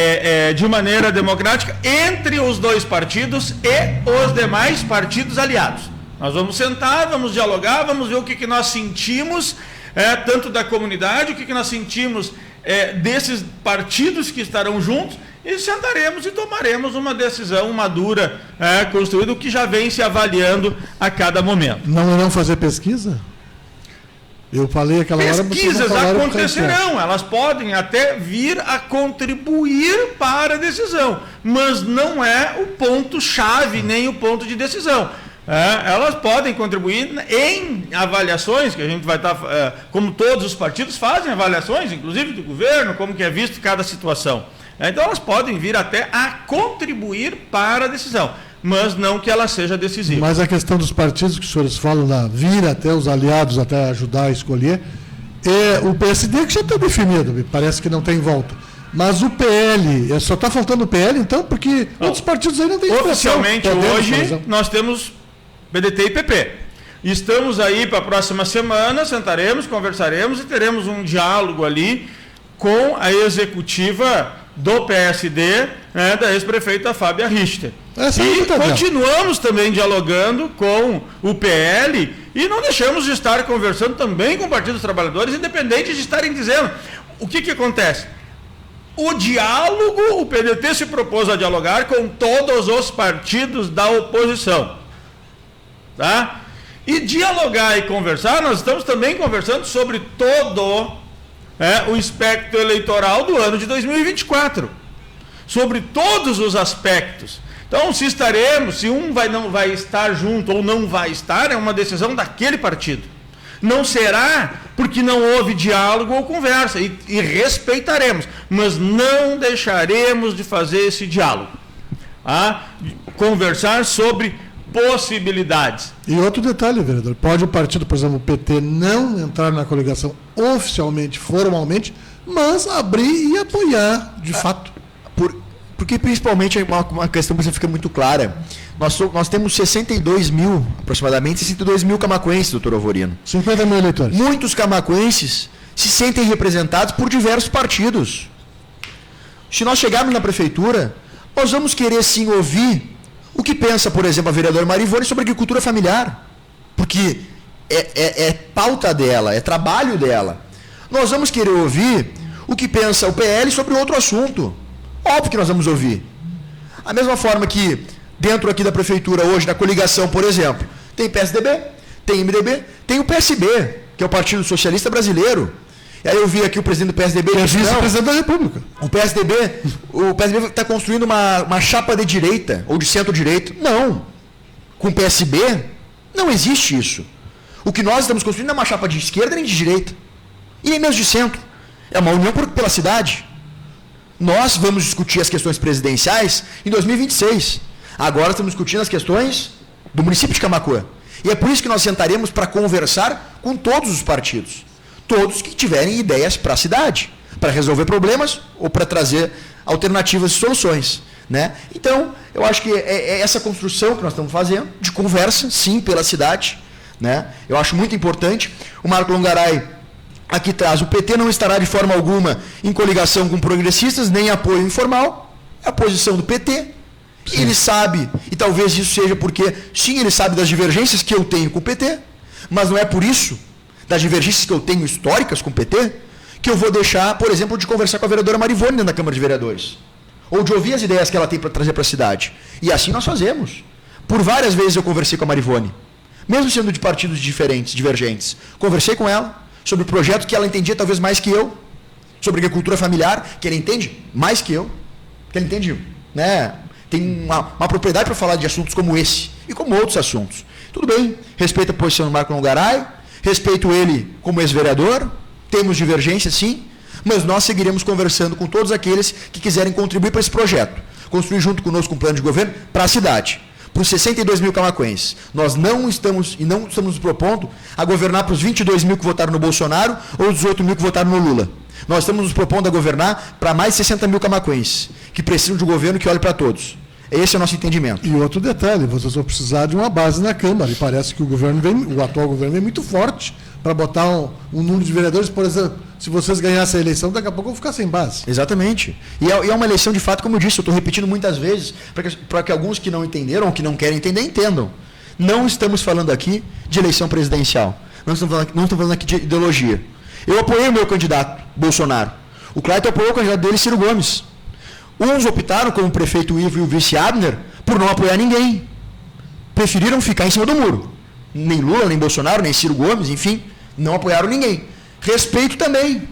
de maneira democrática entre os dois partidos e os demais partidos aliados. Nós vamos sentar, vamos dialogar, vamos ver o que nós sentimos, tanto da comunidade, o que nós sentimos desses partidos que estarão juntos, e sentaremos e tomaremos uma decisão madura, construída, o que já vem se avaliando a cada momento. Não irão fazer pesquisa? Eu falei aquela hora... Pesquisas acontecerão, elas podem até vir a contribuir para a decisão, mas não é o ponto-chave, nem o ponto de decisão. Elas podem contribuir em avaliações, que a gente vai estar, como todos os partidos fazem avaliações, inclusive do governo, como que é visto cada situação. Então elas podem vir até a contribuir para a decisão, mas não que ela seja decisiva. Mas a questão dos partidos que os senhores falam, vir até os aliados, até ajudar a escolher, o PSD que já está definido, parece que não tem volta. Mas o PL, só está faltando o PL então, porque outros partidos aí não têm expressão. Oficialmente hoje nós temos PDT e PP. Estamos aí para a próxima semana, sentaremos, conversaremos e teremos um diálogo ali com a executiva do PSD, da ex-prefeita Fábia Richter. E continuamos também dialogando com o PL e não deixamos de estar conversando também com o Partido dos Trabalhadores, independente de estarem dizendo. O que acontece? O diálogo, o PDT se propôs a dialogar com todos os partidos da oposição. Tá? E dialogar e conversar, nós estamos também conversando sobre todo o espectro eleitoral do ano de 2024, sobre todos os aspectos. Então, se um não vai estar junto ou não vai estar, é uma decisão daquele partido. Não será porque não houve diálogo ou conversa, e respeitaremos, mas não deixaremos de fazer esse diálogo. Conversar sobre possibilidades. E outro detalhe, vereador, pode o partido, por exemplo, o PT, não entrar na coligação oficialmente, formalmente, mas abrir e apoiar, de fato. Porque principalmente uma questão que fica muito clara. Nós temos 62 mil, aproximadamente 62 mil camaquenses, doutor Alvorino. 50 mil eleitores. Muitos camaquenses se sentem representados por diversos partidos. Se nós chegarmos na prefeitura, nós vamos querer sim ouvir o que pensa, por exemplo, a vereadora Marivone sobre agricultura familiar, porque é pauta dela, é trabalho dela. Nós vamos querer ouvir o que pensa o PL sobre outro assunto. Óbvio que nós vamos ouvir. A mesma forma que dentro aqui da prefeitura hoje, na coligação, por exemplo, tem PSDB, tem MDB, tem o PSB, que é o Partido Socialista Brasileiro. E aí eu vi aqui o presidente do PSDB... É vice-presidente da República. O PSDB está construindo uma chapa de direita, ou de centro-direita. Não. Com o PSB, não existe isso. O que nós estamos construindo não é uma chapa de esquerda nem de direita. E nem mesmo de centro. É uma união pela cidade. Nós vamos discutir as questões presidenciais em 2026. Agora estamos discutindo as questões do município de Camaquã. E é por isso que nós sentaremos para conversar com todos os partidos. Todos que tiverem ideias para a cidade, para resolver problemas ou para trazer alternativas e soluções. Né? Então, eu acho que é essa construção que nós estamos fazendo, de conversa, sim, pela cidade. Né? Eu acho muito importante. O Marco Longaray aqui traz: o PT não estará de forma alguma em coligação com progressistas, nem apoio informal. É a posição do PT. Sim. Ele sabe, e talvez isso seja porque, sim, ele sabe das divergências que eu tenho com o PT, mas não é por isso, das divergências que eu tenho históricas com o PT, que eu vou deixar, por exemplo, de conversar com a vereadora Marivone dentro da Câmara de Vereadores. Ou de ouvir as ideias que ela tem para trazer para a cidade. E assim nós fazemos. Por várias vezes eu conversei com a Marivone, mesmo sendo de partidos diferentes, divergentes. Conversei com ela sobre o projeto que ela entendia talvez mais que eu, sobre agricultura familiar, que ela entende mais que eu, que ela entende, né, tem uma propriedade para falar de assuntos como esse e como outros assuntos. Tudo bem, respeito a posição do Marco Longaray, respeito ele como ex-vereador, temos divergências sim, mas nós seguiremos conversando com todos aqueles que quiserem contribuir para esse projeto, construir junto conosco um plano de governo para a cidade, para os 62 mil camaquenses. Nós não estamos nos propondo a governar para os 22 mil que votaram no Bolsonaro ou os 18 mil que votaram no Lula. Nós estamos nos propondo a governar para mais de 60 mil camaquenses, que precisam de um governo que olhe para todos. Esse é o nosso entendimento. E outro detalhe, vocês vão precisar de uma base na Câmara, e parece que o atual governo vem muito forte para botar um número de vereadores, por exemplo, se vocês ganhassem a eleição, daqui a pouco eu vou ficar sem base. Exatamente. E é uma eleição de fato, como eu disse, eu estou repetindo muitas vezes, para que alguns que não entenderam ou que não querem entender, entendam. Não estamos falando aqui de eleição presidencial. Não estamos falando aqui de ideologia. Eu apoiei o meu candidato, Bolsonaro. O Clayton apoiou o candidato dele, Ciro Gomes. Uns optaram, como o prefeito Ivo e o vice Abner, por não apoiar ninguém. Preferiram ficar em cima do muro. Nem Lula, nem Bolsonaro, nem Ciro Gomes, enfim, não apoiaram ninguém. Respeito também.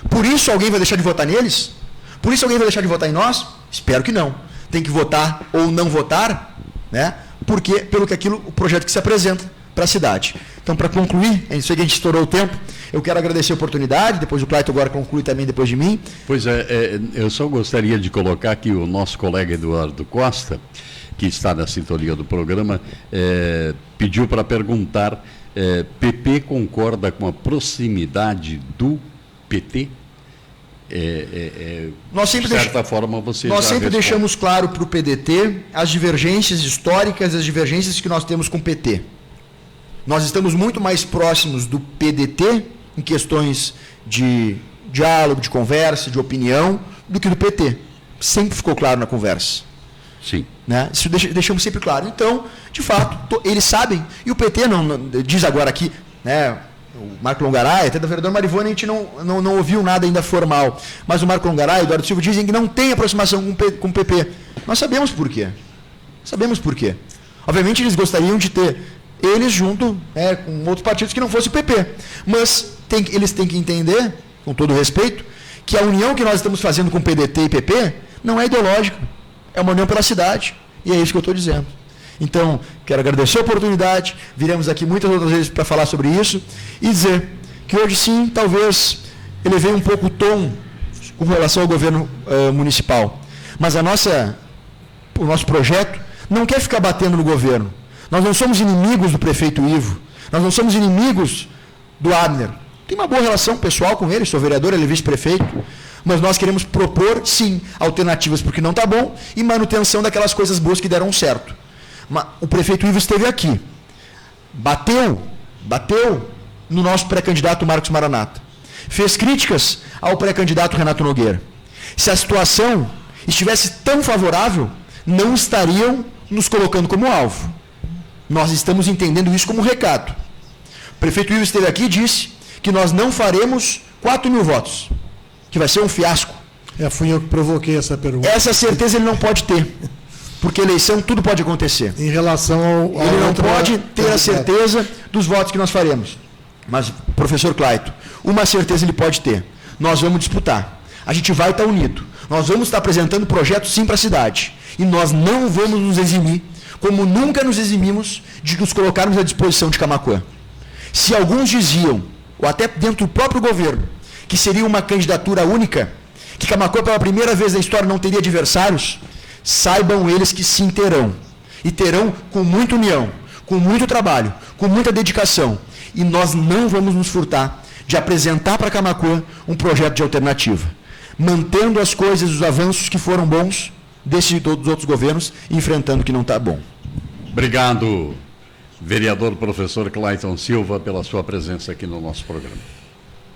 Por isso alguém vai deixar de votar neles? Por isso alguém vai deixar de votar em nós? Espero que não. Tem que votar ou não votar, né? Porque, o projeto que se apresenta para a cidade. Então, para concluir, eu sei que a gente estourou o tempo, eu quero agradecer a oportunidade, depois o Clayton agora conclui também depois de mim. Pois eu só gostaria de colocar aqui o nosso colega Eduardo Costa, que está na sintonia do programa, pediu para perguntar, PP concorda com a proximidade do PT? Nós sempre, de certa forma, você nós já sempre responde. deixamos claro para o PDT as divergências históricas, as divergências que nós temos com o PT. Nós estamos muito mais próximos do PDT em questões de diálogo, de conversa, de opinião, do que do PT. Sempre ficou claro na conversa. Sim. Né? Isso deixamos sempre claro. Então, de fato, eles sabem, e o PT não diz agora aqui, né, o Marco Longaray, até da vereadora Marivone a gente não ouviu nada ainda formal, mas o Marco Longaray e o Eduardo Silva dizem que não tem aproximação com o PP. Nós sabemos por quê. Sabemos por quê. Obviamente eles gostariam de ter eles junto com outros partidos que não fosse o PP. Mas eles têm que entender, com todo respeito, que a união que nós estamos fazendo com PDT e PP não é ideológica. É uma união pela cidade. E é isso que eu estou dizendo. Então, quero agradecer a oportunidade. Viremos aqui muitas outras vezes para falar sobre isso. E dizer que hoje sim, talvez, elevei um pouco o tom com relação ao governo municipal. Mas o nosso projeto não quer ficar batendo no governo. Nós não somos inimigos do prefeito Ivo. Nós não somos inimigos do Abner. Tem uma boa relação pessoal com ele, sou vereador, ele é vice-prefeito. Mas nós queremos propor, sim, alternativas porque não está bom e manutenção daquelas coisas boas que deram certo. O prefeito Ivo esteve aqui. Bateu no nosso pré-candidato Marcos Maranata. Fez críticas ao pré-candidato Renato Nogueira. Se a situação estivesse tão favorável, não estariam nos colocando como alvo. Nós estamos entendendo isso como um recado. O prefeito Ivo esteve aqui e disse que nós não faremos 4.000 votos, que vai ser um fiasco. Fui eu que provoquei essa pergunta. Essa certeza ele não pode ter, porque eleição tudo pode acontecer. Em relação ao ele não pode ter a certeza dos votos que nós faremos. Mas, professor Clayton, uma certeza ele pode ter. Nós vamos disputar. A gente vai estar unido. Nós vamos estar apresentando projetos sim para a cidade. E nós não vamos nos eximir, como nunca nos eximimos, de nos colocarmos à disposição de Camaquã. Se alguns diziam, ou até dentro do próprio governo, que seria uma candidatura única, que Camaquã pela primeira vez na história não teria adversários, saibam eles que sim terão. E terão com muita união, com muito trabalho, com muita dedicação. E nós não vamos nos furtar de apresentar para Camaquã um projeto de alternativa, mantendo as coisas, os avanços que foram bons desses todos os outros governos, enfrentando o que não está bom. Obrigado, vereador professor Clayton Silva, pela sua presença aqui no nosso programa.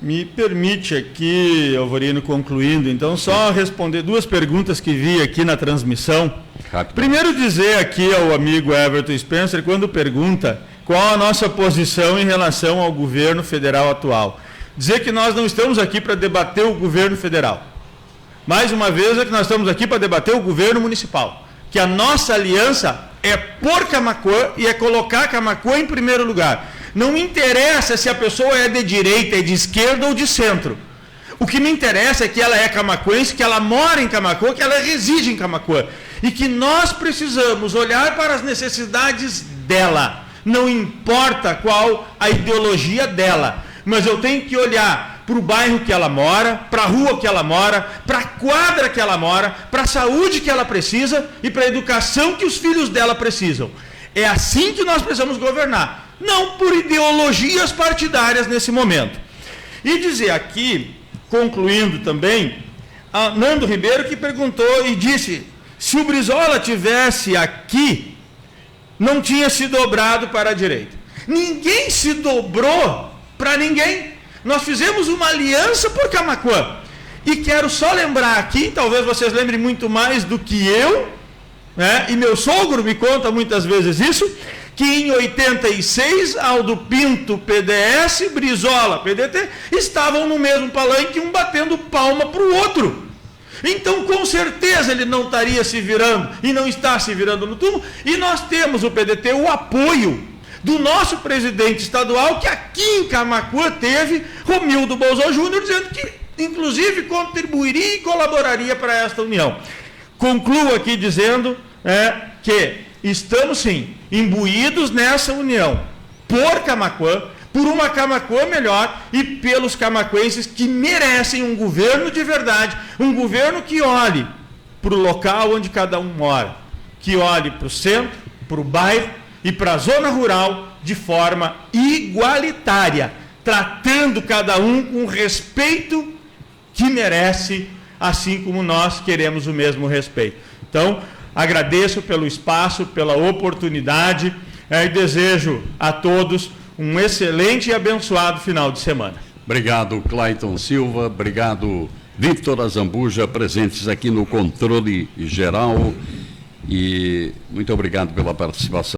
Me permite aqui, Alvorino, concluindo, então, só responder duas perguntas que vi aqui na transmissão. Rápido. Primeiro, dizer aqui ao amigo Everton Spencer, quando pergunta qual a nossa posição em relação ao governo federal atual. Dizer que nós não estamos aqui para debater o governo federal. Mais uma vez, é que nós estamos aqui para debater o governo municipal. Que a nossa aliança é por Camaquã e é colocar Camaquã em primeiro lugar. Não me interessa se a pessoa é de direita, é de esquerda ou de centro. O que me interessa é que ela é camaquense, que ela mora em Camaquã, que ela reside em Camaquã. E que nós precisamos olhar para as necessidades dela. Não importa qual a ideologia dela. Mas eu tenho que olhar para o bairro que ela mora, para a rua que ela mora, para a quadra que ela mora, para a saúde que ela precisa e para a educação que os filhos dela precisam. É assim que nós precisamos governar, não por ideologias partidárias nesse momento. E dizer aqui, concluindo também, a Nando Ribeiro que perguntou e disse, se o Brizola tivesse aqui, não tinha se dobrado para a direita. Ninguém se dobrou para ninguém. Nós fizemos uma aliança por Camaquã. E quero só lembrar aqui, talvez vocês lembrem muito mais do que eu, né? E meu sogro me conta muitas vezes isso, que em 86, Aldo Pinto, PDS, Brizola, PDT, estavam no mesmo palanque, um batendo palma para o outro. Então, com certeza, ele não estaria se virando, e não está se virando no túmulo, e nós temos o PDT, o apoio do nosso presidente estadual, que aqui em Camaquã teve Romildo Bolzão Júnior, dizendo que, inclusive, contribuiria e colaboraria para esta união. Concluo aqui dizendo que estamos, sim, imbuídos nessa união por Camaquã, por uma Camaquã melhor e pelos camaquenses que merecem um governo de verdade, um governo que olhe para o local onde cada um mora, que olhe para o centro, para o bairro e para a zona rural de forma igualitária, tratando cada um com o respeito que merece, assim como nós queremos o mesmo respeito. Então, agradeço pelo espaço, pela oportunidade e desejo a todos um excelente e abençoado final de semana. Obrigado, Clayton Silva. Obrigado, Victor Azambuja, presentes aqui no controle geral. E muito obrigado pela participação.